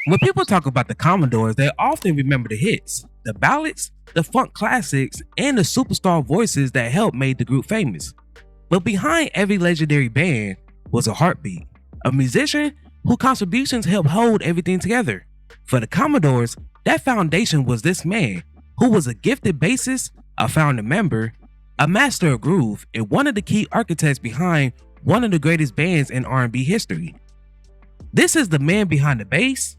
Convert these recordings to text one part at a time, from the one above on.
When people talk about the Commodores, they often remember the hits, the ballads, the funk classics, and the superstar voices that helped make the group famous. But behind every legendary band was a heartbeat, a musician whose contributions helped hold everything together. For the Commodores, that foundation was this man, who was a gifted bassist, a founding member, a master of groove, and one of the key architects behind one of the greatest bands in R&B history. This is the man behind the bass,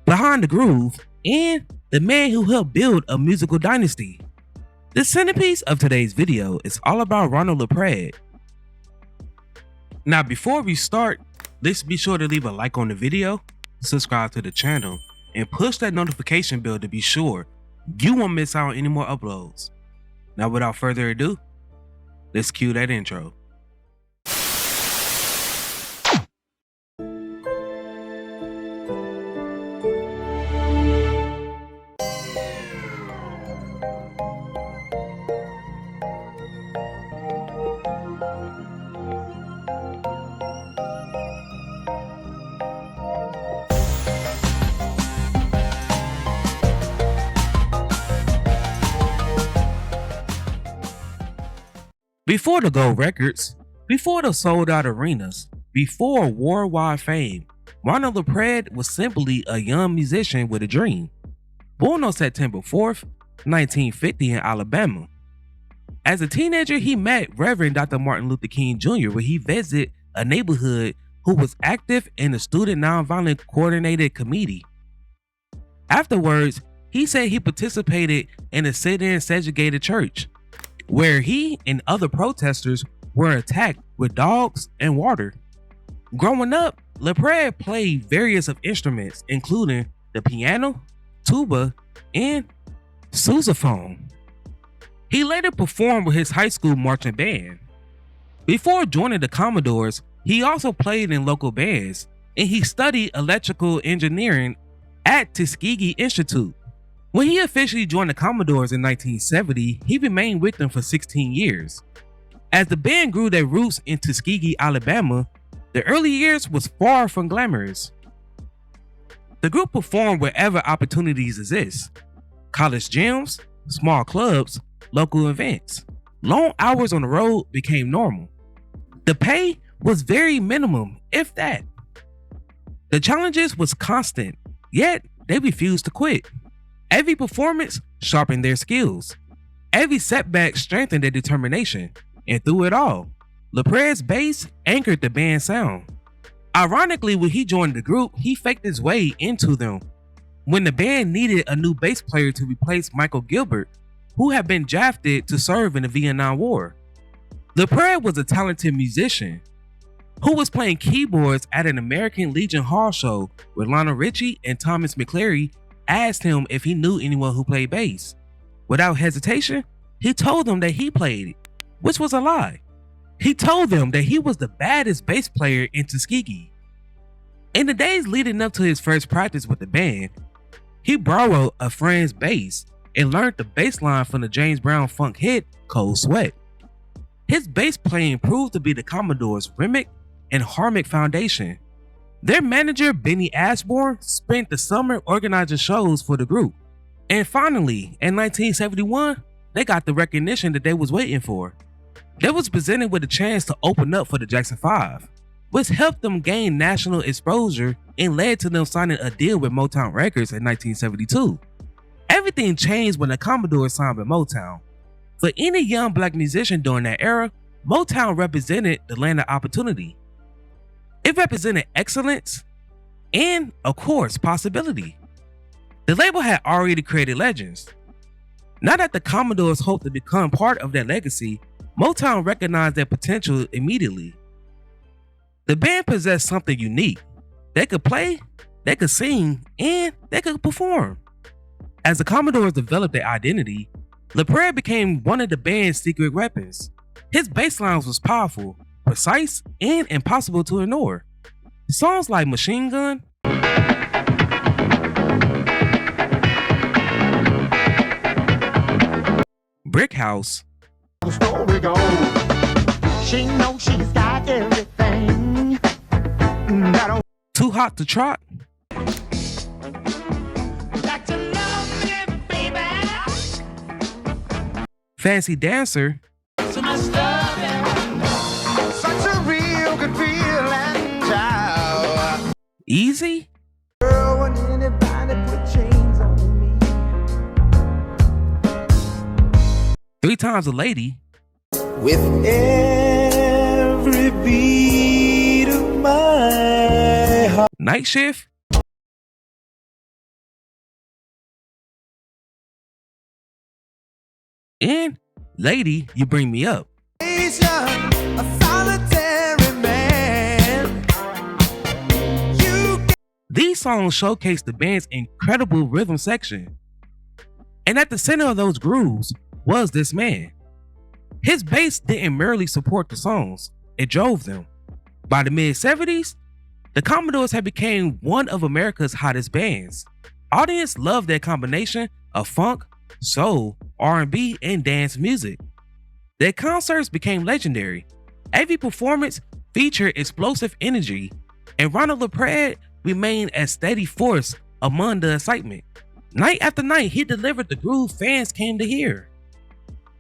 behind the groove, and the man who helped build a musical dynasty. The centerpiece of today's video is all about Ronald LaPrade. Now before we start, let's be sure to leave a like on the video, subscribe to the channel, and push that notification bell to be sure you won't miss out on any more uploads. Now without further ado, let's cue that intro. Before the gold records, before the sold out arenas, before worldwide fame, Ronald LaPrade was simply a young musician with a dream. Born on September 4th, 1950 in Alabama. As a teenager, he met Reverend Dr. Martin Luther King Jr. when he visited a neighborhood who was active in the Student Nonviolent Coordinated Committee. Afterwards, he said he participated in a sit-in segregated church, where he and other protesters were attacked with dogs and water. Growing up, LaPrade played various of instruments, including the piano, tuba, and sousaphone. He later performed with his high school marching band. Before joining the Commodores, he also played in local bands, and he studied electrical engineering at Tuskegee Institute. When he officially joined the Commodores in 1970, he remained with them for 16 years. As the band grew their roots in Tuskegee, Alabama, the early years was far from glamorous. The group performed wherever opportunities exist: college gyms, small clubs, local events. Long hours on the road became normal. The pay was very minimum, if that. The challenges was constant, yet they refused to quit. Every performance sharpened their skills. Every setback strengthened their determination. And through it all, LaPrade's bass anchored the band's sound. Ironically, when he joined the group, he faked his way into them when the band needed a new bass player to replace Michael Gilbert, who had been drafted to serve in the Vietnam War. LaPrade was a talented musician who was playing keyboards at an American Legion Hall show where Lionel Richie and Thomas McClary asked him if he knew anyone who played bass. Without hesitation, he told them that he played it, which was a lie. He told them that he was the baddest bass player in Tuskegee. In the days leading up to his first practice with the band, he borrowed a friend's bass and learned the bass line from the James Brown funk hit Cold Sweat. His bass playing proved to be the Commodores' rhythmic and harmonic foundation. Their manager, Benny Ashbourne, spent the summer organizing shows for the group. And finally, in 1971, they got the recognition that they was waiting for. They was presented with a chance to open up for the Jackson 5, which helped them gain national exposure and led to them signing a deal with MOTOWN Records in 1972. Everything changed when the Commodores signed with MOTOWN. For any young black musician during that era, MOTOWN represented the land of opportunity. It represented excellence and, of course, possibility. The label had already created legends. Now that the Commodores hoped to become part of that legacy, MOTOWN recognized their potential immediately. The band possessed something unique. They could play, they could sing, and they could perform. As the Commodores developed their identity, LaPrade became one of the band's secret weapons. His bass lines was powerful, precise, and impossible to ignore. Songs like Machine Gun, Brick House, The story goes, she knows she's got everything. Too Hot to Trot, Like to love me, baby. Fancy Dancer, So much loving. Such a real good feeling, child. Easy, Girl, when anybody put chains on me. 3 Times a Lady, With every beat of my heart. Night Shift, and Lady, You Bring Me Up. A solitary man. These songs showcase the band's incredible rhythm section. And at the center of those grooves was this man. His bass didn't merely support the songs, it drove them. By the mid-70s, the Commodores had become one of America's hottest bands. Audience loved their combination of funk, soul, R&B, and dance music. Their concerts became legendary. Every performance featured explosive energy, and Ronald LaPrade remained a steady force among the excitement. Night after night, he delivered the groove fans came to hear.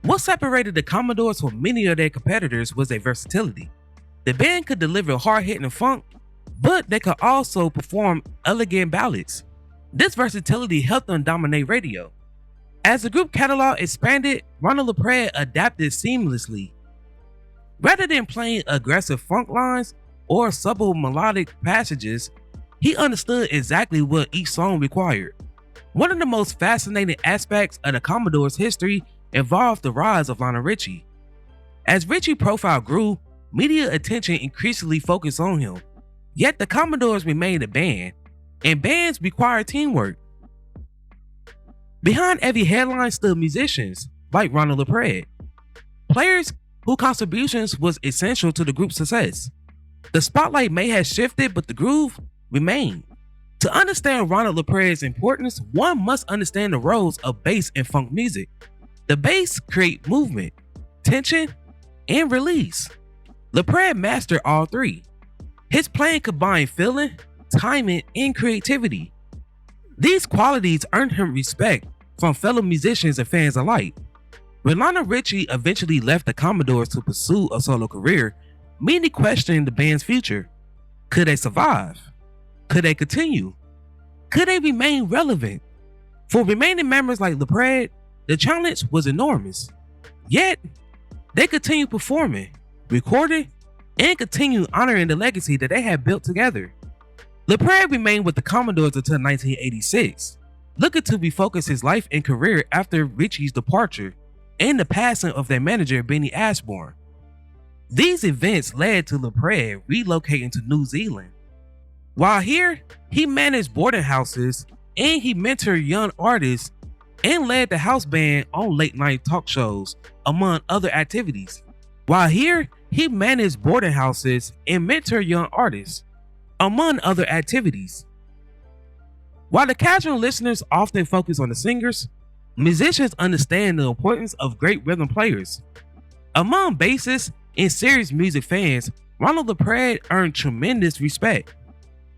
What separated the Commodores from many of their competitors was their versatility. The band could deliver hard-hitting funk, but they could also perform elegant ballads. This versatility helped them dominate radio. As the group catalog expanded, Ronald LaPrade adapted seamlessly. Rather than playing aggressive funk lines or subtle melodic passages, he understood exactly what each song required. One of the most fascinating aspects of the Commodores' history involved the rise of Lionel Richie. As Richie's profile grew, media attention increasingly focused on him. Yet the Commodores remained a band, and bands require teamwork. Behind every headline stood musicians like Ronald LaPrade, players whose contributions was essential to the group's success. The spotlight may have shifted, but the groove remained. To understand Ronald LaPrade's importance, one must understand the roles of bass in funk music. The bass creates movement, tension, and release. LaPrade mastered all three. His playing combined feeling, timing, and creativity. These qualities earned him respect from fellow musicians and fans alike. When Lionel Richie eventually left the Commodores to pursue a solo career, many questioned the band's future. Could they survive? Could they continue? Could they remain relevant? For remaining members like LaPrade, the challenge was enormous. Yet, they continued performing, recording, and continued honoring the legacy that they had built together. LaPrade remained with the Commodores until 1986, looking to refocus his life and career after Richie's departure and the passing of their manager Benny Ashbourne. These events led to LaPrade relocating to New Zealand. While here, he managed boarding houses and he mentored young artists and led the house band on late night talk shows, among other activities. While here, he managed boarding houses and mentored young artists, among other activities. While the casual listeners often focus on the singers, musicians understand the importance of great rhythm players. Among bassists and serious music fans, Ronald LaPrade earned tremendous respect.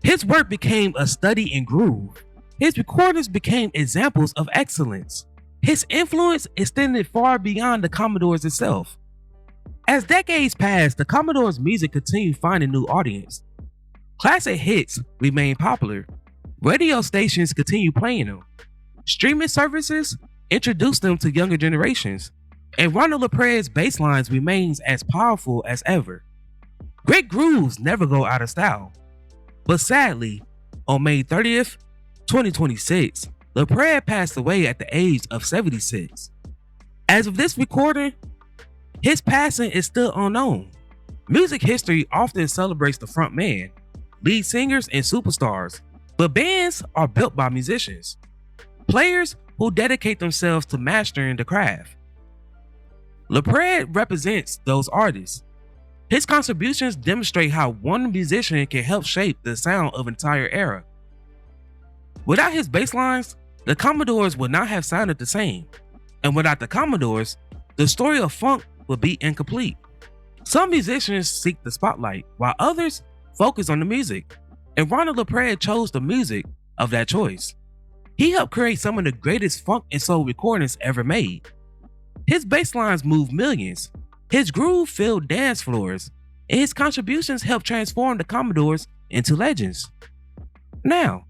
His work became a study in groove. His recordings became examples of excellence. His influence extended far beyond the Commodores itself. As decades passed, the Commodores' music continued finding new audience. Classic hits remained popular. Radio stations continued playing them. Streaming services introduced them to younger generations. And Ronald LaPrade's bass lines remains as powerful as ever. Great grooves never go out of style. But sadly, on May 30th, 2026, LaPrade passed away at the age of 76. As of this recording, his passing is still unknown. Music history often celebrates the front man, lead singers, and superstars, but bands are built by musicians, players who dedicate themselves to mastering the craft. LaPrade represents those artists. His contributions demonstrate how one musician can help shape the sound of an entire era. Without his bass lines, the Commodores would not have sounded the same, and without the Commodores, the story of funk would be incomplete. Some musicians seek the spotlight, while others focus on the music, and Ronald LaPrade chose the music of that choice. He helped create some of the greatest funk and soul recordings ever made. His bass lines moved millions, his groove filled dance floors, and his contributions helped transform the Commodores into legends. Now,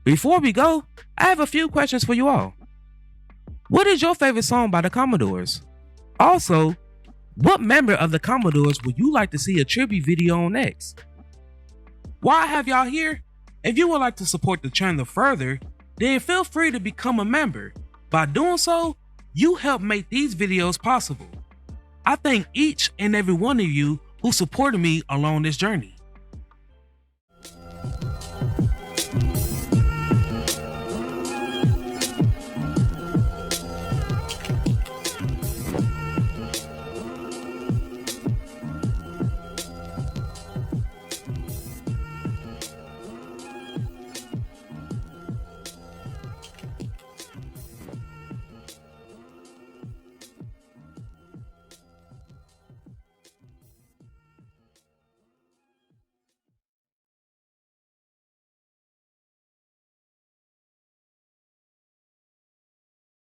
before we go, I have a few questions for you all. What is your favorite song by the Commodores? Also, what member of the Commodores would you like to see a tribute video on next? While I have y'all here, if you would like to support the channel further, then feel free to become a member. By doing so, you help make these videos possible. I thank each and every one of you who supported me along this journey.